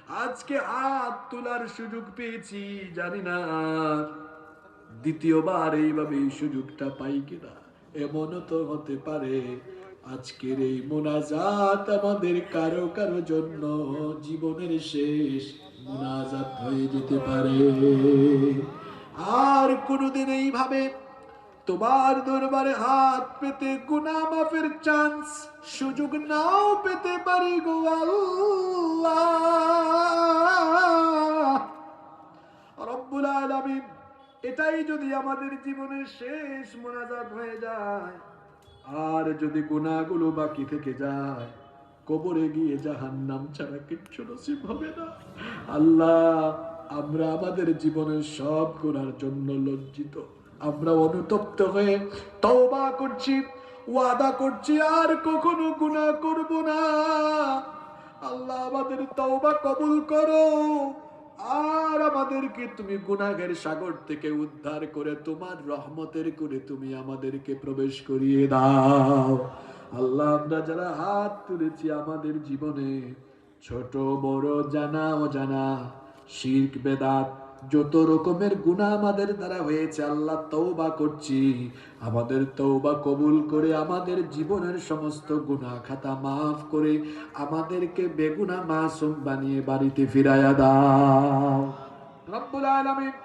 আজকে হাত তোলার সুযোগ পেয়েছি, জানি না দ্বিতীয়বার এইভাবে এই সুযোগটা পাই কিনা। এমনও তো হতে পারে আজকের এই মোনাজাত আমাদের কারো কারো জন্য জীবনের শেষ মোনাজাত হয়ে যেতে পারে। আর কোনোদিন এইভাবে তোমার দরবারে হাত পেতে গুনাহ মাফের চান্স সুযোগ নাও পেতে পারি গো আল্লাহ রব্বুল আলামিন। এটাই যদি আমাদের জীবনের শেষ মোনাজাত হয়ে যায়, আর যদি গুনাহগুলো বাকি থেকে যায়, কবরে গিয়ে জাহান্নাম ছাড়া কিচ্ছু নসিব হবে না। আল্লাহ, আমরা আমাদের জীবনের সব গুনার জন্য লজ্জিত। আমরা অনুতপ্ত হয়ে তওবা করছি, ওয়াদা করছি আর কখনো গুনাহ করব না। আল্লাহ, আমাদের তওবা কবুল করো, আর আমাদেরকে তুমি গুনাহের সাগর থেকে উদ্ধার করে তোমার রহমতের করে তুমি আমাদেরকে প্রবেশ করিয়ে দাও। আল্লাহ, আমরা যারা হাত তুলেছি আমাদের জীবনে ছোট বড় জানা অজানা শিরক বেদাত যত রকমের গুনাহ আমাদের দ্বারা হয়েছে, আল্লাহ তওবা করছি, আমাদের তওবা কবুল করে আমাদের জীবনের সমস্ত গুনাহ খাতা মাফ করে আমাদেরকে বেগুনাহ মাসুম বানিয়ে বাড়িতে ফিরাইয়া দাও রব্বুল আলামিন।